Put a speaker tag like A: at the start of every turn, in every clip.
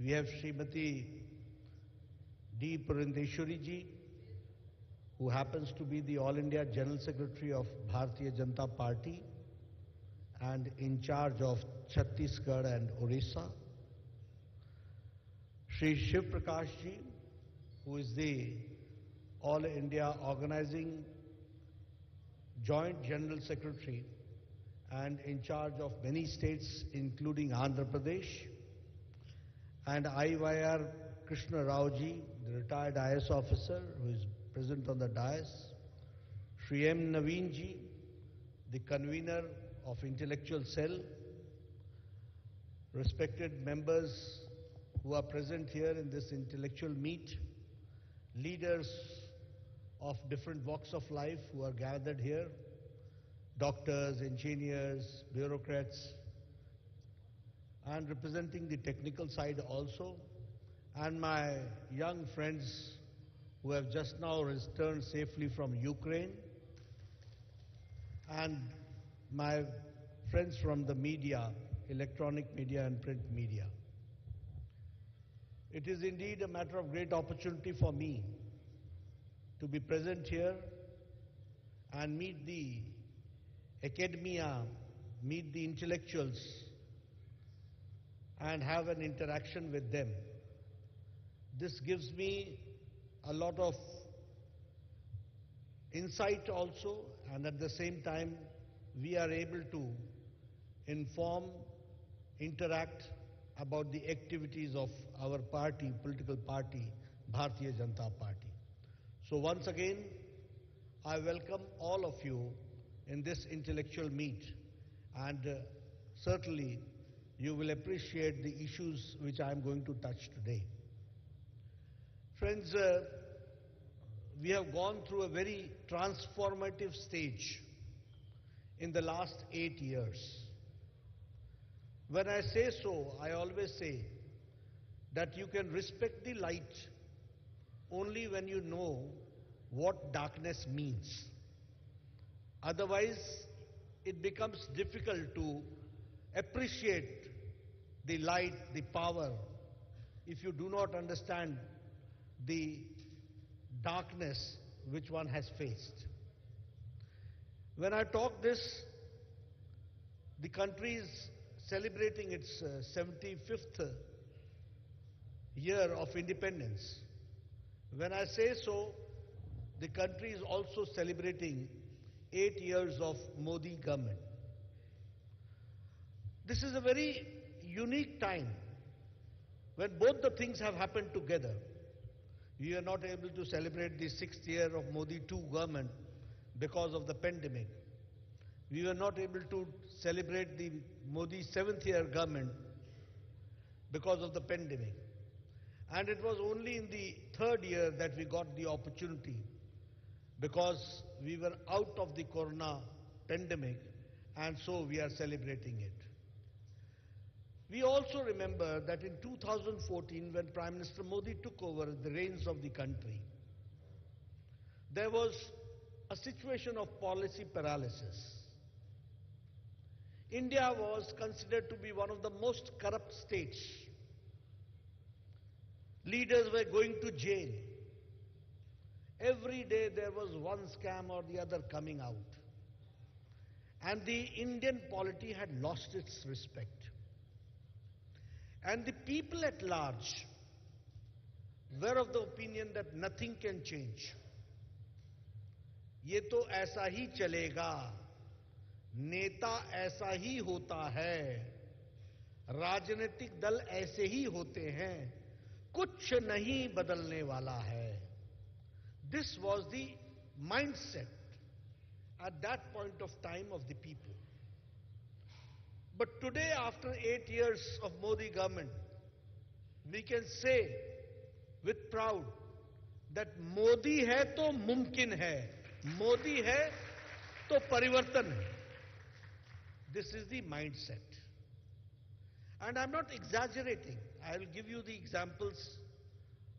A: We have Srimati D. Purandeshwari ji, who happens to be the All India General Secretary of Bharatiya Janata Party and in charge of Chhattisgarh and Orissa. Shri Shiv Prakash ji, who is the All India Organizing Joint General Secretary and in charge of many states including Andhra Pradesh, and IYR Krishna Rao ji, the retired IS officer who is present on the dais, Shri M. Naveen ji, the convener of Intellectual Cell, respected members who are present here in this intellectual meet, leaders of different walks of life who are gathered here, doctors, engineers, bureaucrats, and representing the technical side also, and my young friends who have just now returned safely from Ukraine, and my friends from the media, electronic media and print media. It is indeed a matter of great opportunity for me to be present here and meet the academia, meet the intellectuals, and have an interaction with them. This gives me a lot of insight also, and at the same time we are able to inform, interact about the activities of our party, political party, Bharatiya Janata Party. So once again, I welcome all of you in this intellectual meet, and certainly you will appreciate the issues which I am going to touch today. Friends, we have gone through a very transformative stage in the last 8 years. When I say so, I always say that you can respect the light only when you know what darkness means. Otherwise, it becomes difficult to appreciate the light, the power, if you do not understand the darkness which one has faced. When I talk this, the country is celebrating its 75th year of independence. When I say so, the country is also celebrating 8 years of Modi government. This is a very unique time when both the things have happened together. We are not able to celebrate the 6th year of Modi II government because of the pandemic. We were not able to celebrate the Modi 7th year government because of the pandemic. And it was only in the 3rd year that we got the opportunity, because we were out of the corona pandemic, and so we are celebrating it. We also remember that in 2014, when Prime Minister Modi took over the reins of the country, there was a situation of policy paralysis. India was considered to be one of the most corrupt states. Leaders were going to jail. Every day there was one scam or the other coming out. And the Indian polity had lost its respect. And the people at large were of the opinion that nothing can change. ये तो ऐसा ही चलेगा, नेता ऐसा ही होता है, राजनीतिक दल ऐसे ही होते हैं, कुछ नहीं बदलने वाला है. This was the mindset at that point of time of the people. But today, after 8 years of Modi government, we can say with proud that Modi hai to mumkin hai, Modi hai to parivartan hai. This is the mindset. And I'm not exaggerating. I will give you the examples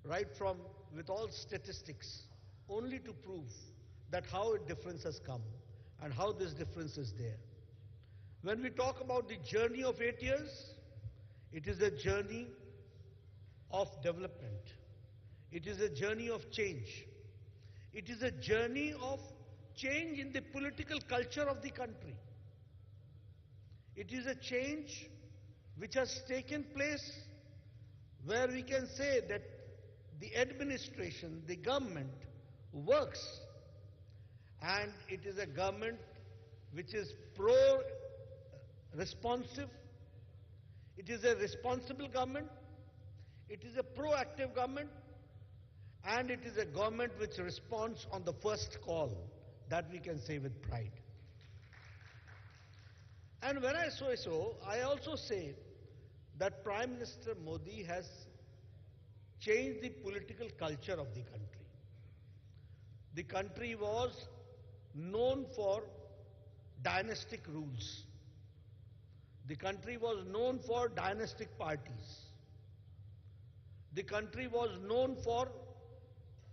A: right from, with all statistics, only to prove that how a difference has come and how this difference is there. When we talk about the journey of 8 years, it is a journey of development. It is a journey of change. It is a journey of change in the political culture of the country. It is a change which has taken place where we can say that the administration, the government works, and it is a government which is pro-responsive. It is a responsible government. It is a proactive government. And it is a government which responds on the first call. That we can say with pride. And when I say so, I also say that Prime Minister Modi has changed the political culture of the country. The country was known for dynastic rules. The country was known for dynastic parties. The country was known for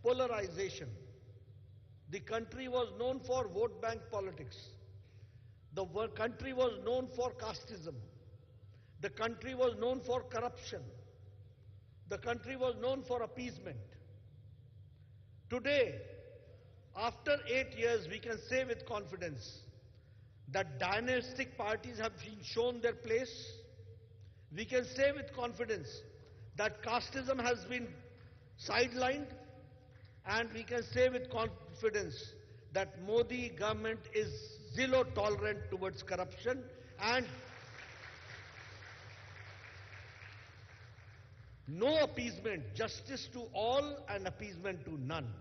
A: polarization. The country was known for vote bank politics. The country was known for casteism. The country was known for corruption. The country was known for appeasement. Today, after 8 years, we can say with confidence that dynastic parties have been shown their place. We can say with confidence that casteism has been sidelined, and we can say with confidence that Modi government is zero tolerant towards corruption, and no appeasement, justice to all and appeasement to none.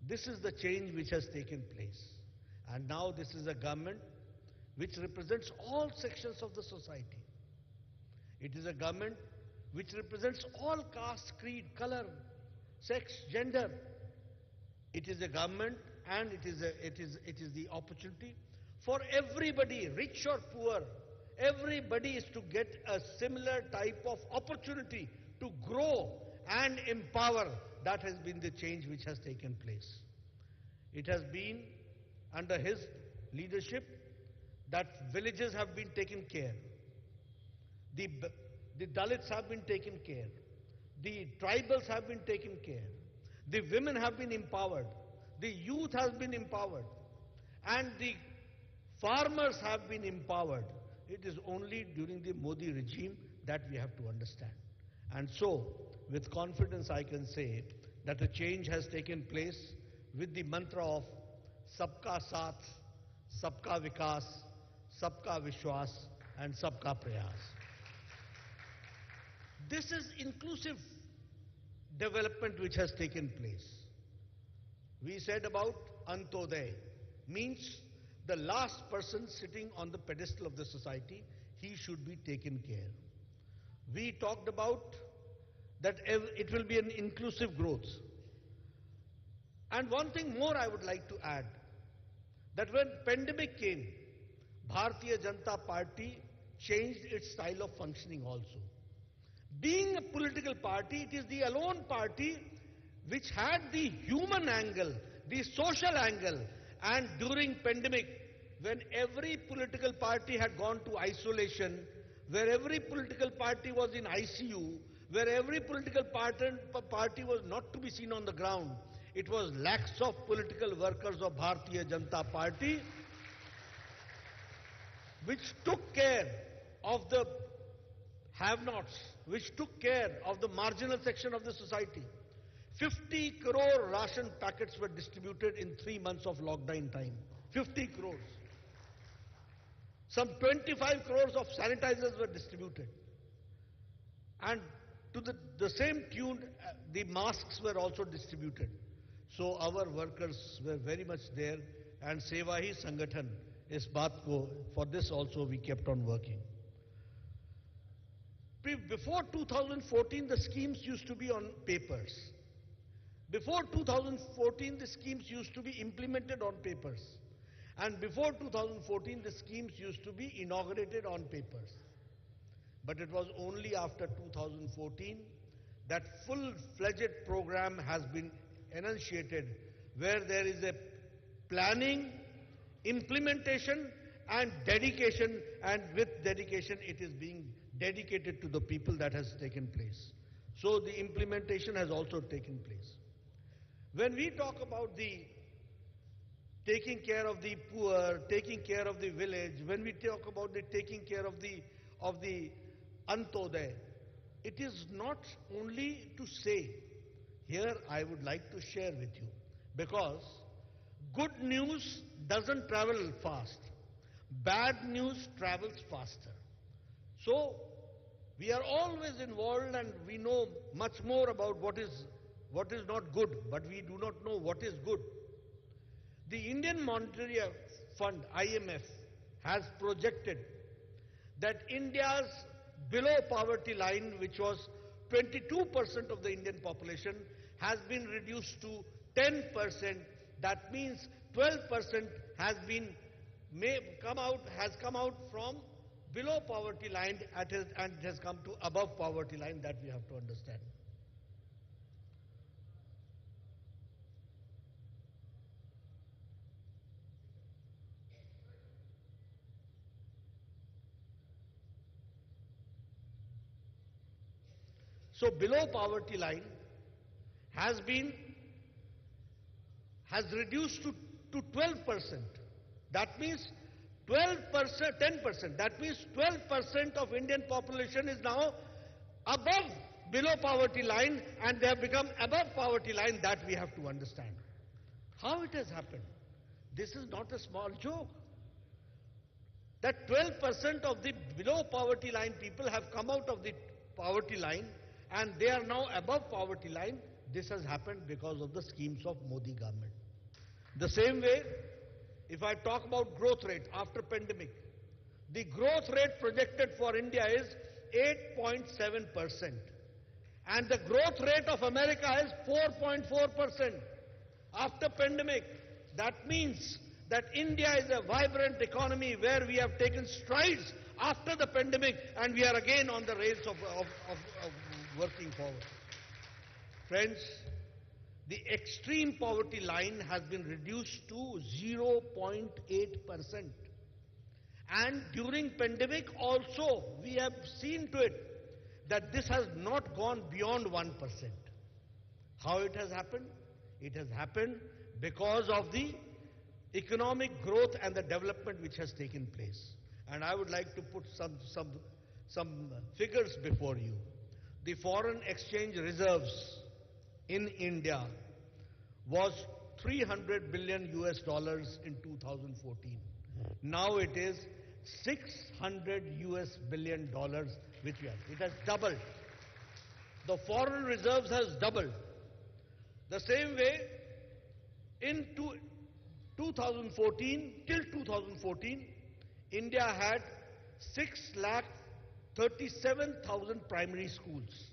A: This is the change which has taken place. And now this is a government which represents all sections of the society. It is a government which represents all caste, creed, color, sex, gender. It is a government, and it is the opportunity for everybody, rich or poor. Everybody is to get a similar type of opportunity to grow and empower. That has been the change which has taken place. It has been under his leadership that villages have been taken care. The Dalits have been taken care. The tribals have been taken care. The women have been empowered. The youth has been empowered. And the farmers have been empowered. It is only during the Modi regime that we have to understand. And so, with confidence I can say that a change has taken place with the mantra of Sabka Saath, Sabka Vikas, Sabka Vishwas and Sabka Prayas. This is inclusive development which has taken place. We said about Antodaya, means the last person sitting on the pedestal of the society, he should be taken care. We talked about that it will be an inclusive growth. And one thing more I would like to add, that when pandemic came, Bharatiya Janata Party changed its style of functioning also. Being a political party, it is the alone party which had the human angle, the social angle. And during pandemic, when every political party had gone to isolation, where every political party was in ICU, where every political party was not to be seen on the ground, it was lakhs of political workers of Bharatiya Janata Party which took care of the have-nots, which took care of the marginal section of the society. 50 crore ration packets were distributed in 3 months of lockdown time. 50 crores. Some 25 crores of sanitizers were distributed. And to the same tune, the masks were also distributed. So our workers were very much there, and Seva Hi Sangathan, is baat ko, for this also we kept on working. Before 2014, the schemes used to be on papers. Before 2014, the schemes used to be implemented on papers. And before 2014, the schemes used to be inaugurated on papers. But it was only after 2014 that full-fledged program has been enunciated, where there is a planning, implementation and dedication, and with dedication it is being dedicated to the people that has taken place. So the implementation has also taken place. When we talk about the taking care of the poor, taking care of the village, when we talk about the taking care of the Antodaya, it is not only to say. Here I would like to share with you, because good news doesn't travel fast. Bad news travels faster. So we are always involved and we know much more about what is not good, but we do not know what is good. The Indian Monetary Fund, IMF, has projected that India's below poverty line, which was 22% of the Indian population, has been reduced to 10%. That means 12% has come out from below poverty line and it has come to above poverty line. That we have to understand. So below poverty line has reduced to 12%. That means 12%, 10%. That means 12% of Indian population is now above below poverty line, and they have become above poverty line. That we have to understand. How it has happened? This is not a small joke. That 12% of the below poverty line people have come out of the poverty line and they are now above poverty line. This has happened because of the schemes of Modi government. The same way, if I talk about growth rate after pandemic, the growth rate projected for India is 8.7%. And the growth rate of America is 4.4% after pandemic. That means that India is a vibrant economy where we have taken strides after the pandemic and we are again on the rails of working forward. Friends, the extreme poverty line has been reduced to 0.8%. And during pandemic also, we have seen to it that this has not gone beyond 1%. How it has happened? It has happened because of the economic growth and the development which has taken place. And I would like to put some figures before you. The foreign exchange reserves in India was $300 billion in 2014. Now it is $600 billion which we have. It has doubled. The foreign reserves has doubled. The same way, in 2014, till 2014, India had 6,37,000 primary schools.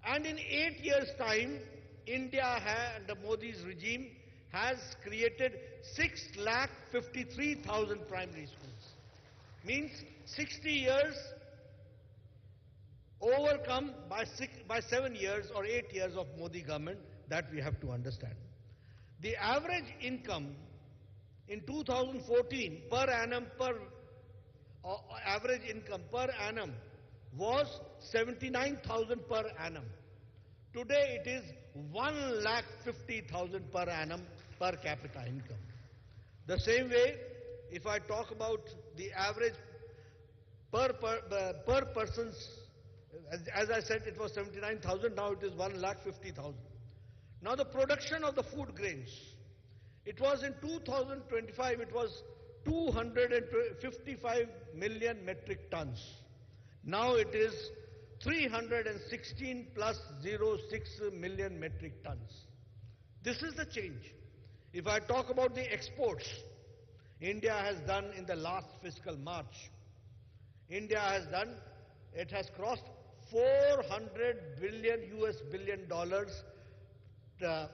A: And in 8 years' time, India the Modi's regime has created 6,53,000 primary schools. Means 60 years overcome by 7 years or 8 years of Modi government. That we have to understand. The average income in 2014 per annum average income per annum was 79,000 per annum. Today it is 1,50,000 per annum per capita income. The same way, if I talk about the average per person's, as I said, it was 79,000, now it is 1,50,000. Now the production of the food grains, it was in 2025, it was 255 million metric tons. Now it is 316 plus 06 million metric tons. This is the change. If I talk about the exports, India has done in the last fiscal March, India has crossed $400 billion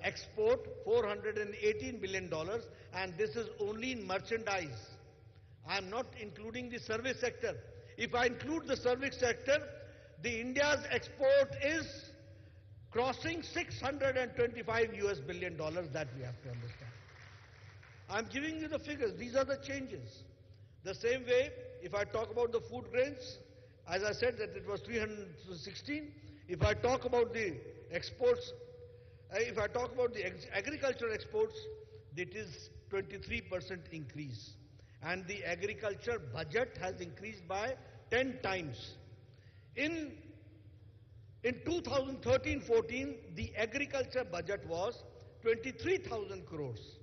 A: export, $418 billion, and this is only in merchandise. I am not including the service sector. If I include the service sector, the India's export is crossing $625 billion. That we have to understand. I am giving you the figures. These are the changes. The same way, if I talk about the food grains, as I said that it was 316. If I talk about the exports, if I talk about the agricultural exports, it is 23% increase. And the agriculture budget has increased by 10 times. In 2013-14, the agriculture budget was 23,000 crores.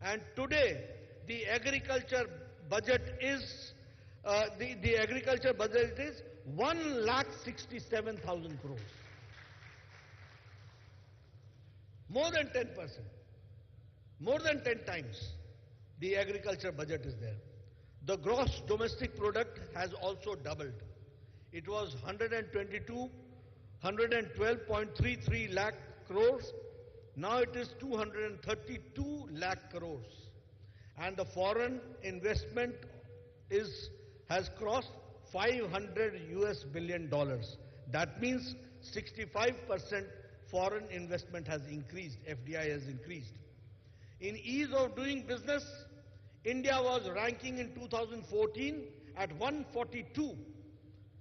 A: And today, the agriculture budget is, the agriculture budget is 1,67,000 crores. More than 10%. More than 10 times the agriculture budget is there. The gross domestic product has also doubled. It was 112.33 lakh crores. Now it is 232 lakh crores. And the foreign investment has crossed $500 billion. That means 65% foreign investment has increased, FDI has increased. In ease of doing business, India was ranking in 2014 at 142.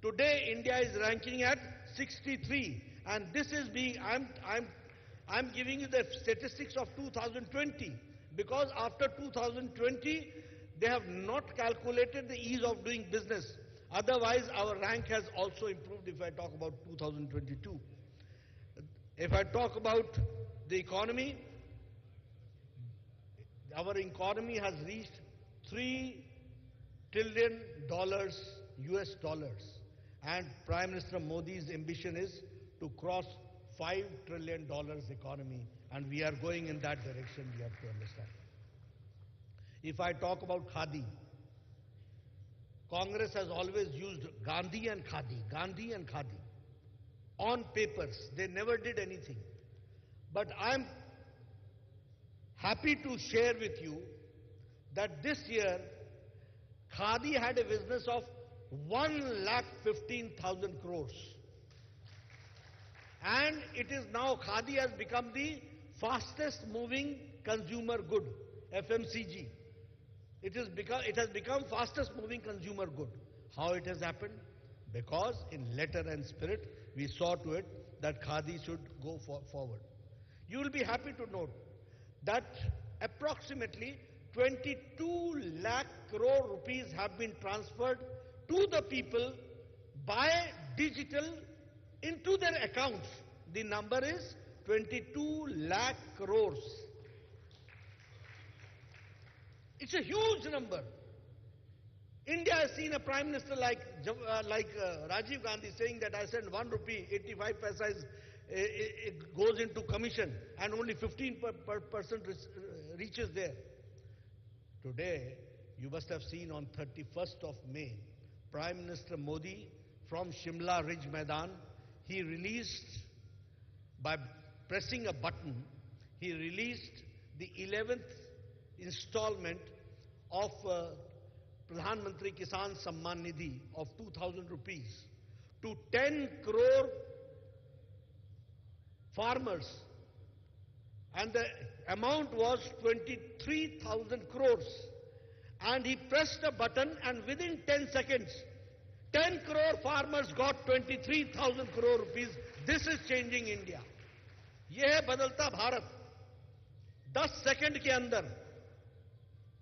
A: Today, India is ranking at 63. And this is being, I'm giving you the statistics of 2020, because after 2020, they have not calculated the ease of doing business. Otherwise, our rank has also improved if I talk about 2022. If I talk about the economy, our economy has reached $3 trillion US dollars. And Prime Minister Modi's ambition is to cross $5 trillion economy. And we are going in that direction, we have to understand. If I talk about Khadi, Congress has always used Gandhi and Khadi, Gandhi and Khadi. On papers, they never did anything. But I'm happy to share with you that this year, Khadi had a business of 1,15,000 crores. And it is now, Khadi has become the fastest moving consumer good, FMCG. It has become fastest moving consumer good. How it has happened? Because in letter and spirit, we saw to it that Khadi should go forward. You will be happy to note that approximately 22 lakh crore rupees have been transferred to the people by digital into their accounts. The number is 22 lakh crores. It's a huge number. India has seen a Prime Minister like Rajiv Gandhi saying that I send 1 rupee, 85 paisa it goes into commission and only 15% reaches there. Today, you must have seen on 31st of May, Prime Minister Modi from Shimla Ridge Maidan, he released, by pressing a button, he released the 11th installment of Pradhan Mantri Kisan Samman Nidhi of 2,000 rupees to 10 crore farmers, and the amount was 23,000 crores. And he pressed a button, and within 10 seconds, 10 crore farmers got 23,000 crore rupees. This is changing India. ये है बदलता Bharat. 10 second के अंदर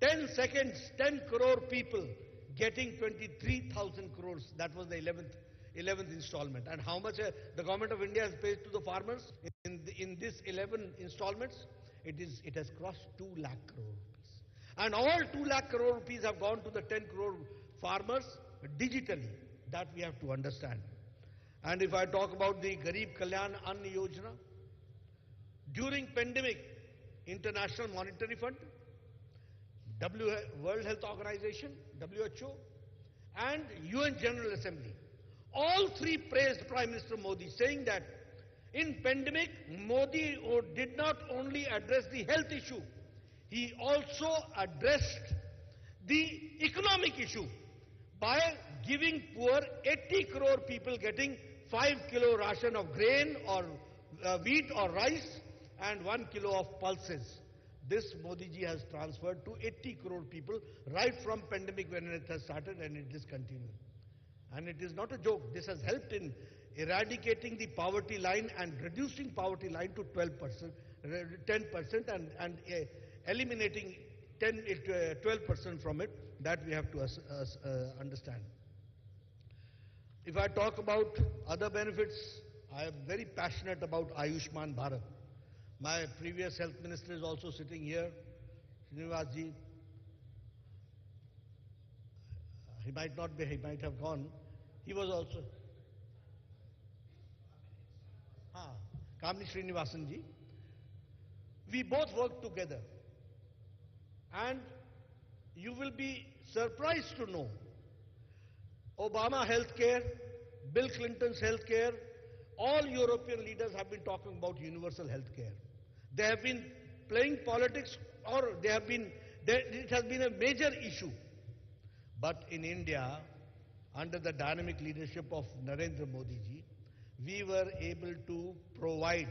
A: 10 seconds, 10 crore people getting 23,000 crores. That was the 11th installment. And how much the government of India has paid to the farmers in this 11 installments? It has crossed 2 lakh crore rupees. And all 2 lakh crore rupees have gone to the 10 crore farmers digitally. That we have to understand. And if I talk about the Garib Kalyan Ann Yojana, during pandemic, International Monetary Fund, World Health Organization, WHO, and UN General Assembly, all three praised Prime Minister Modi, saying that in pandemic, Modi did not only address the health issue, he also addressed the economic issue by giving poor 80 crore people getting 5 kilo ration of grain or wheat or rice and 1 kilo of pulses. This Modi ji has transferred to 80 crore people right from pandemic when it has started, and it is continuing. And it is not a joke. This has helped in eradicating the poverty line and reducing poverty line to 12%, 10% and eliminating 12% from it. That we have to understand. If I talk about other benefits, I am very passionate about Ayushman Bharat. My previous health minister is also sitting here, Srinivas ji. He might not be, he might have gone. He was also Kamini Srinivasan ji. We both worked together. And you will be surprised to know, Obama healthcare, Bill Clinton's healthcare, all European leaders have been talking about universal healthcare. They have been playing politics, or it has been a major issue. But in India, under the dynamic leadership of Narendra Modi ji, we were able to provide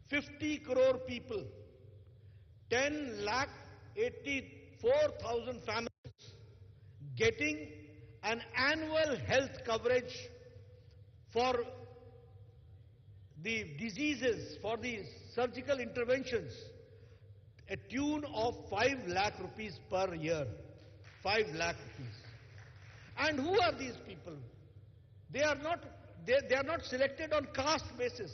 A: 50 crore people, 10,84,000 families getting an annual health coverage for the diseases, for the surgical interventions, a tune of 5 lakh rupees per year. 5 lakh rupees. And who are these people? They are not selected on caste basis.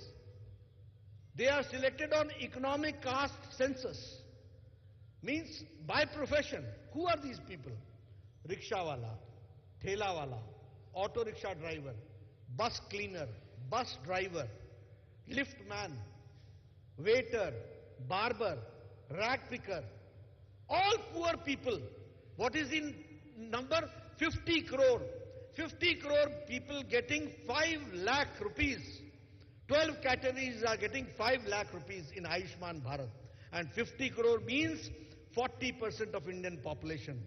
A: They are selected on economic caste census. Means by profession. Who are these people? Rickshawala, Thelawala, auto rickshaw driver, bus cleaner, bus driver, lift man, waiter, barber, rag picker. All poor people. What is in number? 50 crore. 50 crore people getting 5 lakh rupees. 12 categories are getting 5 lakh rupees in Ayushman Bharat. And 50 crore means 40% of Indian population.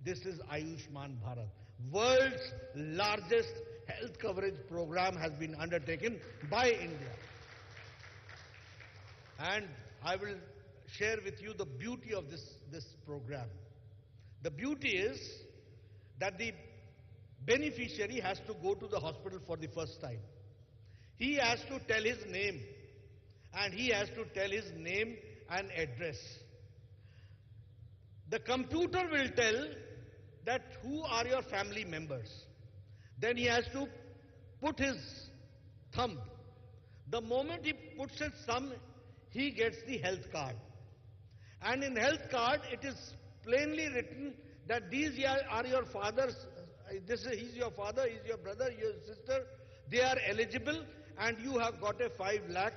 A: This is Ayushman Bharat. World's largest health coverage program has been undertaken by India. And I will share with you the beauty of this program. The beauty is that the beneficiary has to go to the hospital for the first time. He has to tell his name, and he has to tell his name and address. The computer will tell that who are your family members. Then he has to put his thumb. The moment he puts his thumb, he gets the health card. And in health card, it is plainly written that these are your father's, he's your father, he's your brother, your sister. They are eligible, and you have got a 5 lakh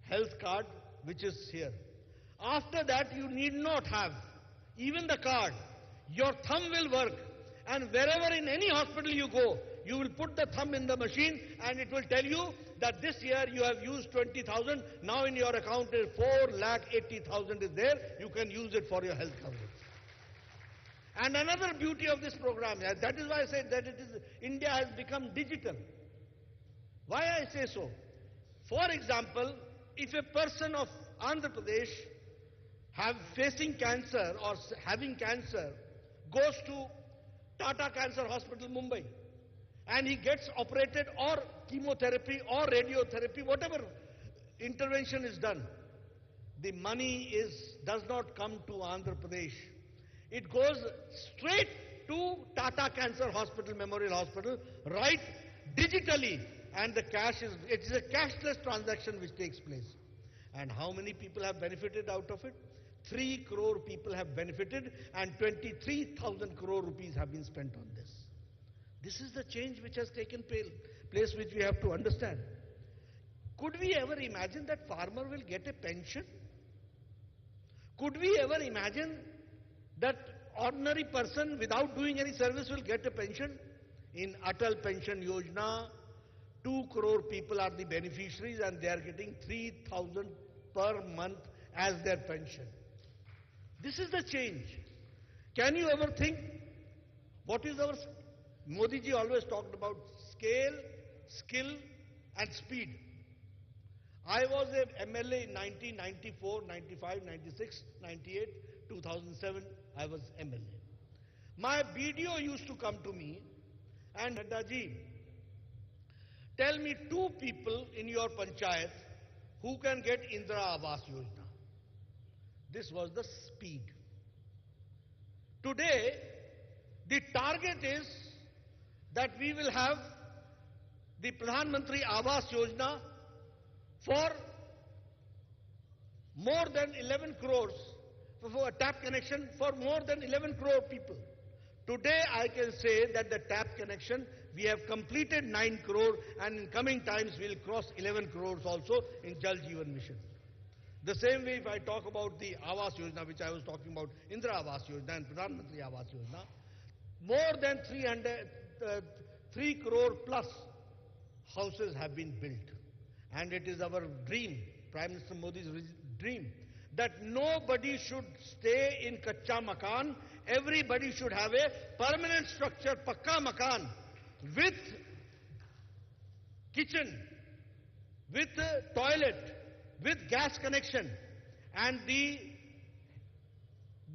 A: health card which is here. After that, you need not have even the card. Your thumb will work, and wherever in any hospital you go, you will put the thumb in the machine and it will tell you that this year you have used 20,000, now in your account is 4,80,000 is there, you can use it for your health coverage. And another beauty of this program, that is why I said that India has become digital. Why I say so? For example, if a person of Andhra Pradesh facing cancer or having cancer goes to Tata Cancer Hospital, Mumbai, and he gets operated or chemotherapy or radiotherapy, whatever intervention is done, the money does not come to Andhra Pradesh. It goes straight to Tata Cancer Hospital, Memorial Hospital, right digitally, and it is a cashless transaction which takes place. And how many people have benefited out of it? 3 crore people have benefited, and 23,000 crore rupees have been spent on this. This is the change which has taken place, which we have to understand. Could we ever imagine that farmer will get a pension? Could we ever imagine that ordinary person without doing any service will get a pension? In Atal Pension Yojana, 2 crore people are the beneficiaries, and they are getting 3,000 per month as their pension. This is the change. Can you ever think what is our... Modi ji always talked about scale, skill and speed. I was a MLA in 1994, 95, 96, 98, 2007, I was MLA. My BDO used to come to me and, Nadda ji, Tell me two people in your panchayat who can get Indira Awas Yojana. This was the speed. Today, the target is that we will have the Pradhan Mantri Awas Yojana for more than 11 crores, for a tap connection for more than 11 crore people. Today I can say that the tap connection, we have completed 9 crore, and in coming times we will cross 11 crores also in Jal Jeevan Mission. The same way if I talk about the Awas Yojana, which I was talking about, Indira Awas Yojana and Pradhan Mantri Awas Yojana, more than 3 crore plus houses have been built. And it is our dream, Prime Minister Modi's dream, that nobody should stay in Kacha Makan. Everybody should have a permanent structure, Pakka Makan, with kitchen, with toilet, with gas connection, and the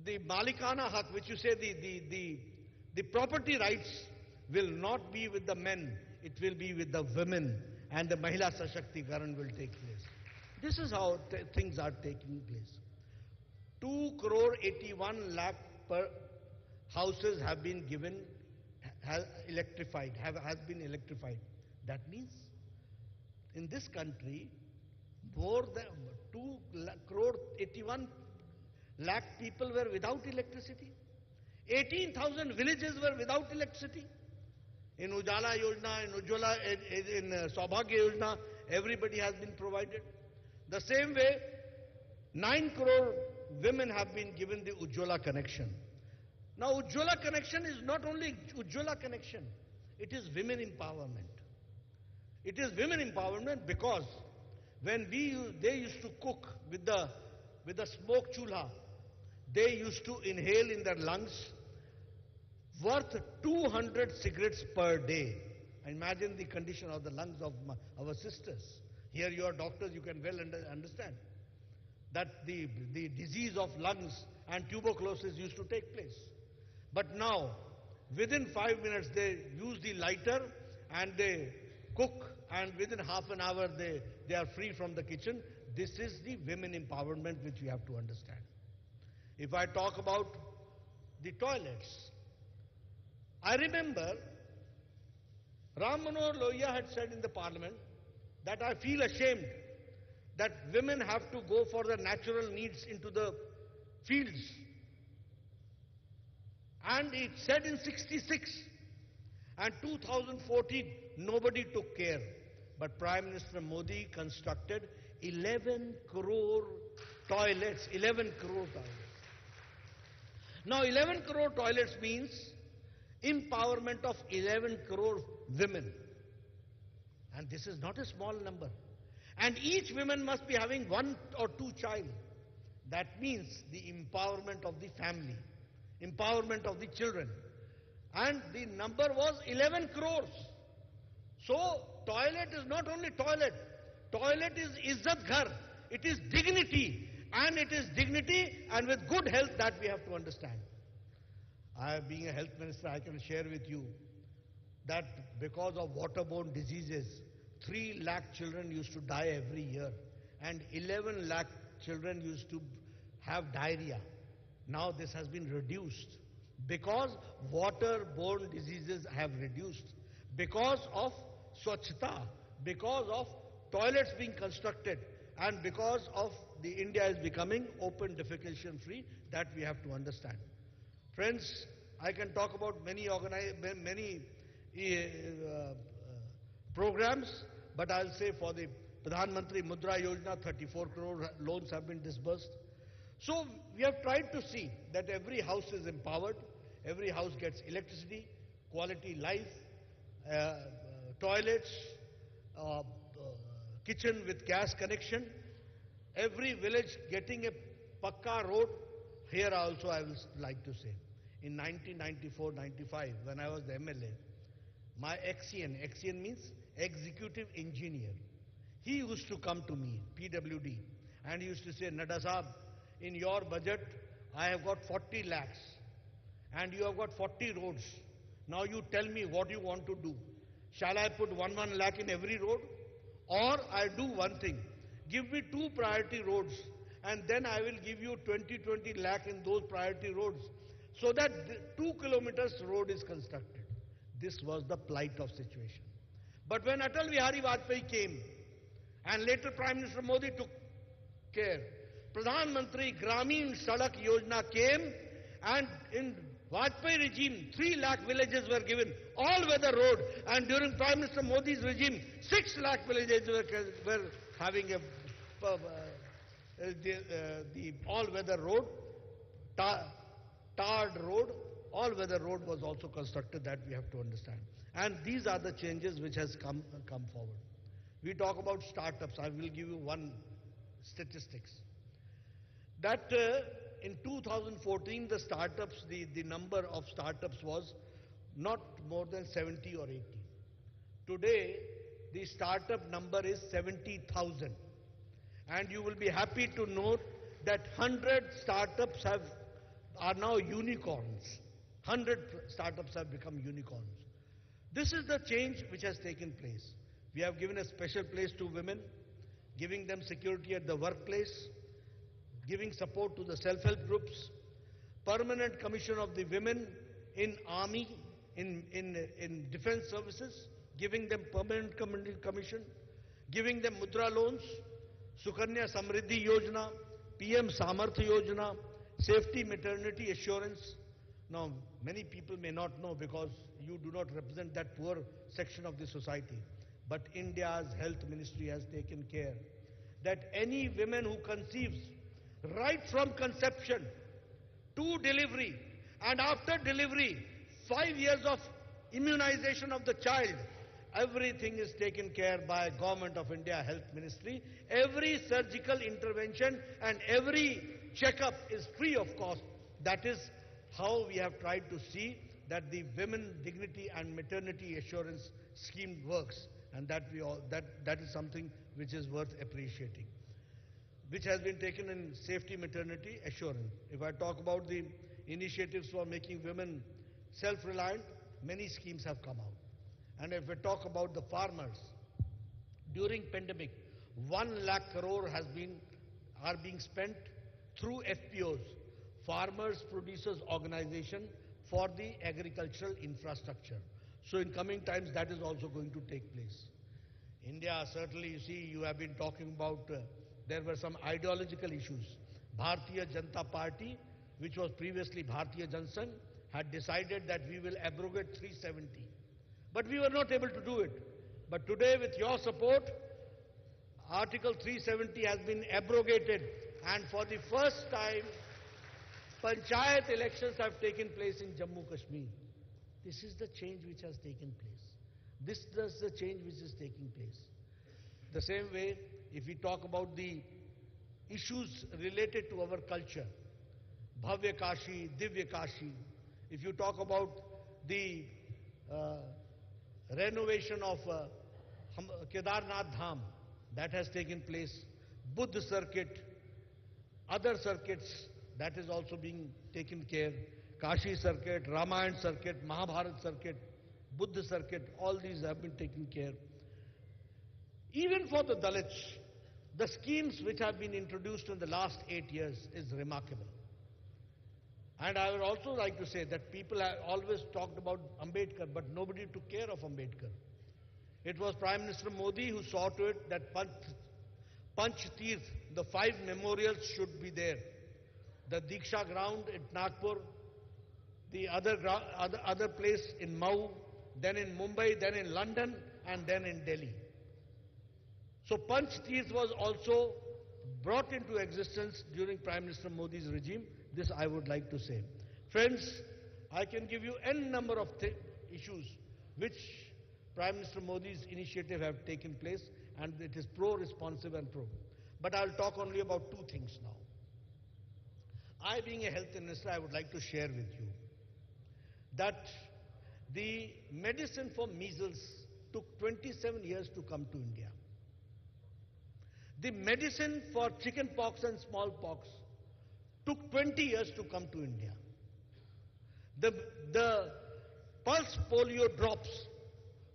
A: Malikana Haq, which you say the property rights will not be with the men, it will be with the women, and the Mahila Sashakti-karan will take place. This is how things are taking place. 2 crore 81 lakh per houses have been given, has been electrified. That means in this country, more than 2 crore 81 lakh people were without electricity. 18,000 villages were without electricity. In Ujala Yojana, in Ujjwala, in Saubhagya Yojana, everybody has been provided. The same way, 9 crore women have been given the Ujjwala connection. Now, Ujjwala connection is not only Ujjwala connection, it is women empowerment. It is women empowerment because when they used to cook with the smoke chulha, they used to inhale in their lungs worth 200 cigarettes per day. Imagine the condition of the lungs of our sisters. Here you are doctors, you can well understand that the disease of lungs and tuberculosis used to take place. But now, within 5 minutes they use the lighter and they cook, and within half an hour they are free from the kitchen. This is the women empowerment which we have to understand. If I talk about the toilets, I remember Ram Manohar Lohia had said in the parliament that I feel ashamed that women have to go for their natural needs into the fields. And it said in 66 and 2014, nobody took care. But Prime Minister Modi constructed 11 crore toilets, 11 crore toilets. Now 11 crore toilets means empowerment of 11 crore women. And this is not a small number. And each woman must be having 1 or 2 child. That means the empowerment of the family, empowerment of the children. And the number was 11 crores. So, toilet is not only toilet. Toilet is Izzat Ghar. It is dignity. And it is dignity and with good health, that we have to understand. Being a health minister, I can share with you that because of waterborne diseases, 3 lakh children used to die every year, and 11 lakh children used to have diarrhea. Now this has been reduced because waterborne diseases have reduced, because of Swachhata, because of toilets being constructed, and because of the India is becoming open defecation free. That we have to understand. Friends, I can talk about many programs, but I'll say for the Pradhan Mantri Mudra Yojana, 34 crore loans have been disbursed. So we have tried to see that every house is empowered, every house gets electricity, quality life, toilets, kitchen with gas connection, every village getting a Pakka road. Here also I will like to say, in 1994-95, when I was the MLA, my Axian means executive engineer, he used to come to me, PWD, and he used to say, Nadda Saab, in your budget, I have got 40 lakhs, and you have got 40 roads. Now you tell me what you want to do. Shall I put 1 lakh in every road? Or I do one thing, give me 2 priority roads and then I will give you 20 lakh in those priority roads so that 2 kilometers road is constructed. This was the plight of situation. But when Atal Bihari Vajpayee came and later Prime Minister Modi took care, Pradhan Mantri Gramin Sadak Yojana came and in Vajpayee regime, 3 lakh villages were given all-weather road, and during Prime Minister Modi's regime, 6 lakh villages were having the all-weather road, tarred road, all-weather road was also constructed, that we have to understand. And these are the changes which has come forward. We talk about startups. I will give you one statistics. That in 2014, the startups, the number of startups was not more than 70 or 80. Today, the startup number is 70,000. And you will be happy to note that 100 startups are now unicorns. 100 startups have become unicorns. This is the change which has taken place. We have given a special place to women, giving them security at the workplace, giving support to the self-help groups, permanent commission of the women in army, in defense services, giving them permanent commission, giving them mudra loans, Sukanya Samriddhi Yojana, PM Samarth Yojana, safety maternity assurance. Now, many people may not know because you do not represent that poor section of the society. But India's health ministry has taken care that any woman who conceives right from conception to delivery and after delivery, 5 years of immunization of the child, everything is taken care by Government of India Health Ministry. Every surgical intervention and every checkup is free of cost. That is how we have tried to see that the Women Dignity and Maternity Assurance Scheme works, and that is something which is worth appreciating, which has been taken in safety maternity assurance. If I talk about the initiatives for making women self-reliant, many schemes have come out. And if we talk about the farmers, during pandemic, 1 lakh crore are being spent through FPOs, Farmers Producers Organization, for the agricultural infrastructure. So in coming times, that is also going to take place. India, certainly, you see, you have been talking about, there were some ideological issues. Bharatiya Janata Party, which was previously Bharatiya Jansan, had decided that we will abrogate 370. But we were not able to do it. But today, with your support, Article 370 has been abrogated, and for the first time, Panchayat elections have taken place in Jammu Kashmir. This is the change which has taken place. This is the change which is taking place. The same way, if we talk about the issues related to our culture, Bhavya Kashi, Divya Kashi, if you talk about the renovation of Kedarnath Dham, that has taken place, Buddha circuit, other circuits, that is also being taken care, Kashi circuit, Ramayana circuit, Mahabharat circuit, Buddha circuit, all these have been taken care. Even for the Dalits, the schemes which have been introduced in the last 8 years is remarkable. And I would also like to say that people have always talked about Ambedkar, but nobody took care of Ambedkar. It was Prime Minister Modi who saw to it that Panch Tirth, the 5 memorials should be there. The Diksha ground at Nagpur, the other place in Mau, then in Mumbai, then in London, and then in Delhi. So Panch Tirth was also brought into existence during Prime Minister Modi's regime. This I would like to say. Friends, I can give you n number of issues which Prime Minister Modi's initiative have taken place, and it is pro-responsive and pro. But I'll talk only about 2 things now. I, being a health minister, I would like to share with you that the medicine for measles took 27 years to come to India. The medicine for chicken pox and smallpox took 20 years to come to India. The pulse polio drops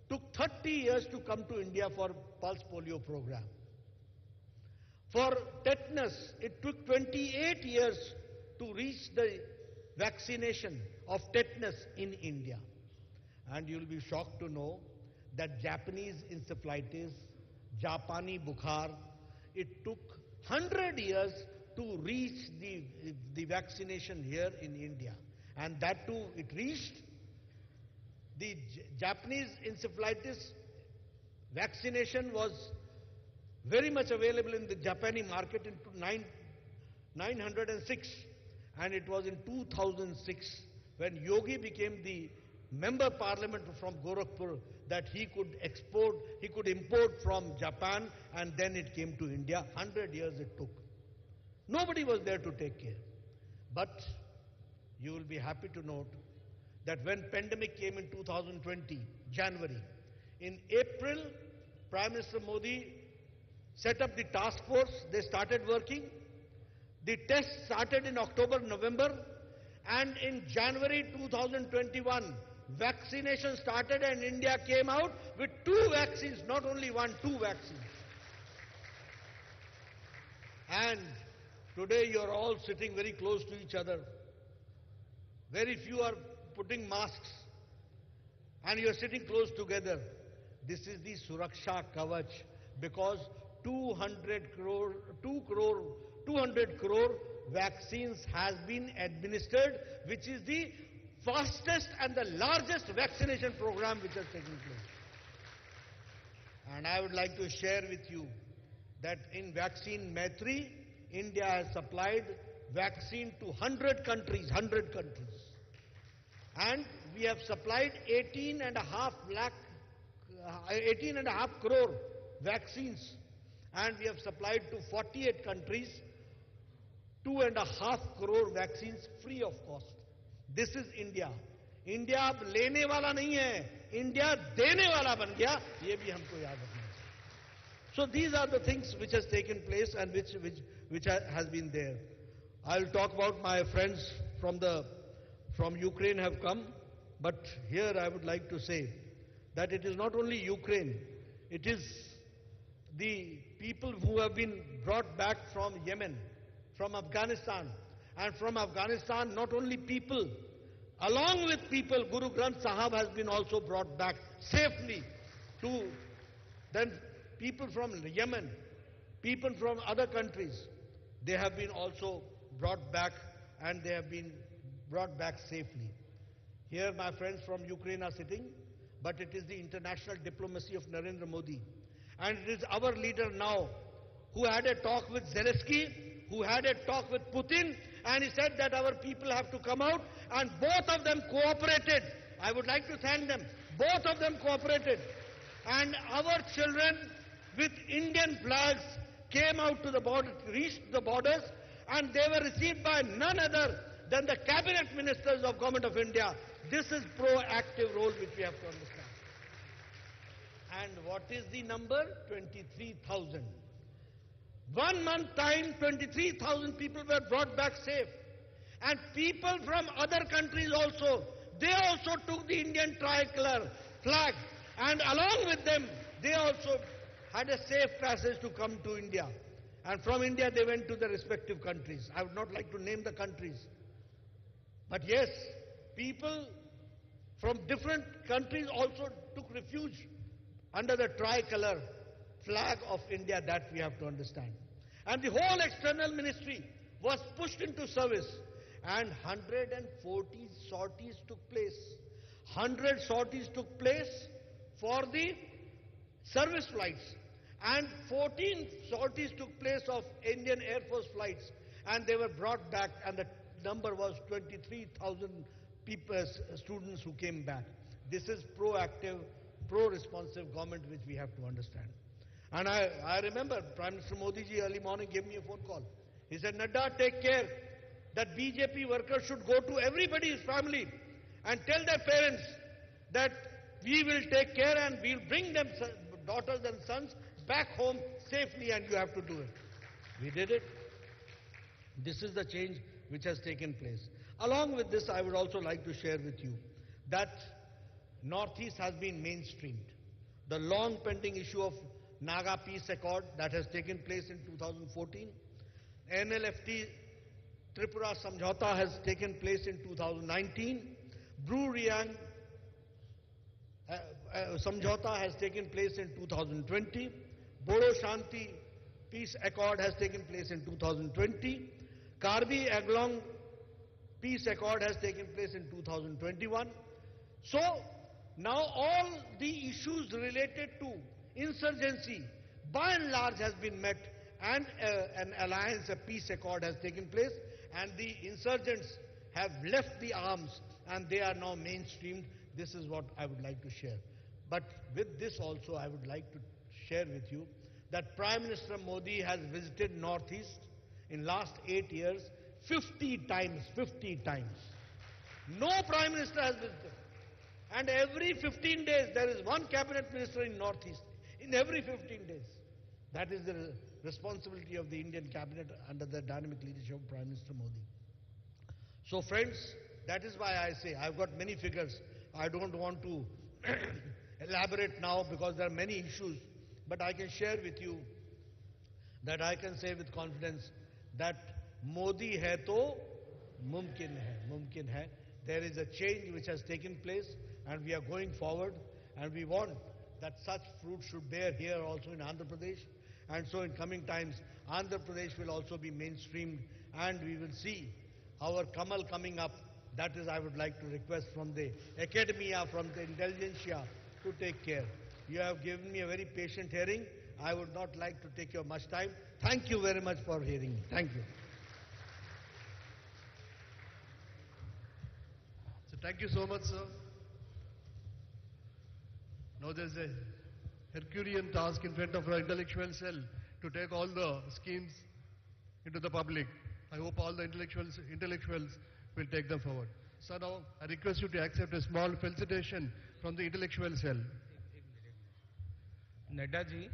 A: took 30 years to come to India for pulse polio program. For tetanus, it took 28 years to reach the vaccination of tetanus in India. And you'll be shocked to know that Japanese encephalitis, Japani bukhar, it took 100 years to reach the vaccination here in India. And that too, it reached. The Japanese encephalitis vaccination was very much available in the Japanese market in 906, and it was in 2006 when Yogi became the member parliament from Gorakhpur that he could import from Japan, and then it came to India. 100 years it took. Nobody was there to take care. But you will be happy to note that when pandemic came in 2020, January, in April, Prime Minister Modi set up the task force. They started working. The test started in October, November, and in January 2021, vaccination started and India came out with 2 vaccines, not only 1, 2 vaccines. And today you are all sitting very close to each other. Very few are putting masks, and you are sitting close together. This is the Suraksha Kavach, because 200 crore vaccines has been administered, which is the fastest and the largest vaccination program which has taken place. And I would like to share with you that in Vaccine Maitri, India has supplied vaccine to 100 countries. And we have supplied 18.5 crore vaccines, and we have supplied to 48 countries 2.5 crore vaccines free of cost. This is India. India अब लेने वाला नहीं है, India देने वाला बन गया, ये भी हमको याद रखना चाहिए. So these are the things which has taken place and which has been there. I'll talk about my friends from Ukraine have come, but here I would like to say that it is not only Ukraine, it is the people who have been brought back from Yemen, from Afghanistan, and from Afghanistan not only people, along with people, Guru Granth Sahib has been also brought back safely to, then people from Yemen, people from other countries, they have been also brought back, and they have been brought back safely. Here my friends from Ukraine are sitting, but it is the international diplomacy of Narendra Modi. And it is our leader now who had a talk with Zelensky, who had a talk with Putin, and he said that our people have to come out, and both of them cooperated. I would like to thank them. Both of them cooperated. And our children with Indian flags came out to the border, reached the borders, and they were received by none other than the cabinet ministers of Government of India. This is proactive role which we have to understand. And what is the number? 23,000. 1 month time, 23,000 people were brought back safe. And people from other countries also, they also took the Indian tricolor flag. And along with them, they also had a safe passage to come to India. And from India, they went to the respective countries. I would not like to name the countries. But yes, people from different countries also took refuge under the tricolor flag of India. That we have to understand. And the whole external ministry was pushed into service, and 140 sorties took place. 100 sorties took place for the service flights, and 14 sorties took place of Indian Air Force flights, and they were brought back, and the number was 23,000 people, students who came back. This is proactive, pro-responsive government which we have to understand. And I remember Prime Minister Modi ji early morning gave me a phone call. He said, Nadda, take care that BJP workers should go to everybody's family and tell their parents that we will take care and we'll bring them daughters and sons back home safely, and you have to do it. We did it. This is the change which has taken place. Along with this, I would also like to share with you that Northeast has been mainstreamed. the long pending issue of Naga Peace Accord that has taken place in 2014. NLFT Tripura Samjhauta has taken place in 2019. Bru-Riang Samjhauta has taken place in 2020. Bodo Shanti Peace Accord has taken place in 2020. Karbi Anglong Peace Accord has taken place in 2021. So, now all the issues related to insurgency by and large has been met, and an alliance, a peace accord has taken place, and the insurgents have left the arms and they are now mainstreamed. This is what I would like to share. But with this also I would like to share with you that Prime Minister Modi has visited Northeast in last 8 years 50 times, 50 times. No Prime Minister has visited. And every 15 days there is one cabinet minister in Northeast. In every 15 days. That is the responsibility of the Indian cabinet under the dynamic leadership of Prime Minister Modi. So friends, that is why I say I've got many figures. I don't want to elaborate now because there are many issues. But I can share with you that I can say with confidence that Modi hai to mumkin hai. There is a change which has taken place and we are going forward, and we want that such fruit should bear here also in Andhra Pradesh. And so in coming times, Andhra Pradesh will also be mainstreamed and we will see our Kamal coming up. That is, I would like to request from the academia, from the intelligentsia to take care. You have given me a very patient hearing. I would not like to take your much time. Thank you very much for hearing me. Thank you.
B: So thank you so much, sir. Now there's a Herculean task in front of our intellectual cell to take all the schemes into the public. I hope all the intellectuals will take them forward. So now I request you to accept a small felicitation from the intellectual cell.
C: Nadda ji,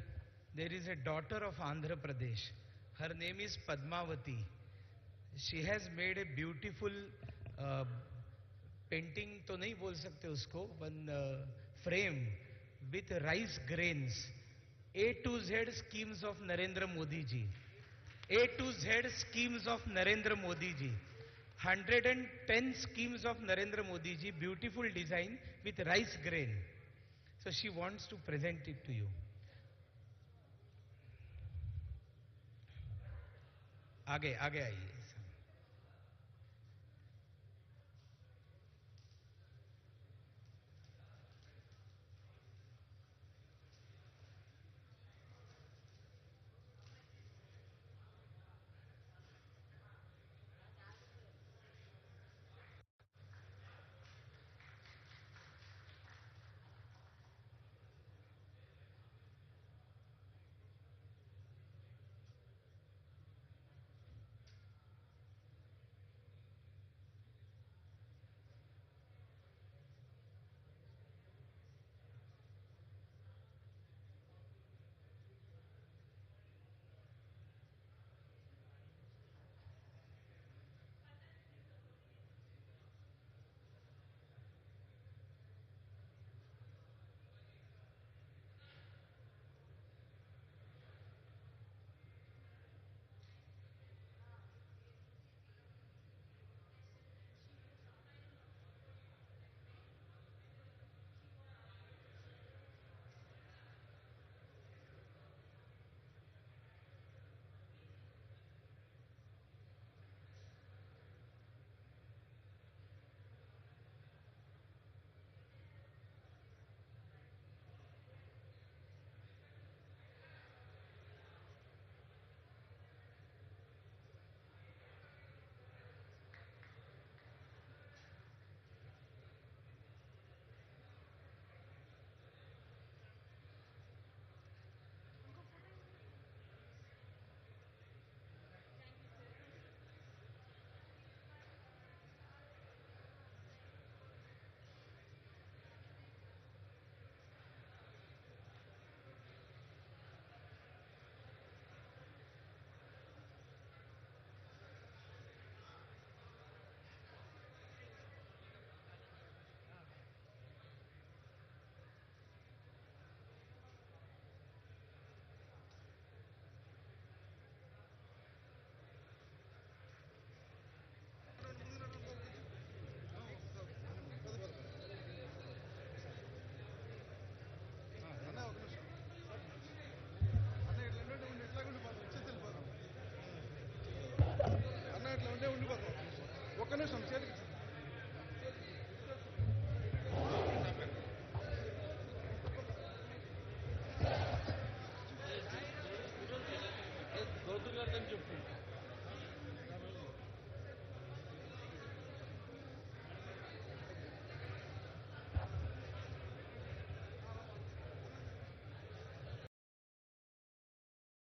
C: there is a daughter of Andhra Pradesh. Her name is Padmavati. She has made a beautiful painting, to nahi bol sakte usko, one frame with rice grains. A to Z schemes of Narendra Modi ji. A to Z schemes of Narendra Modi ji. 110 schemes of Narendra Modi ji, beautiful design with rice grain. So she wants to present it to you. आगे आगे आइए.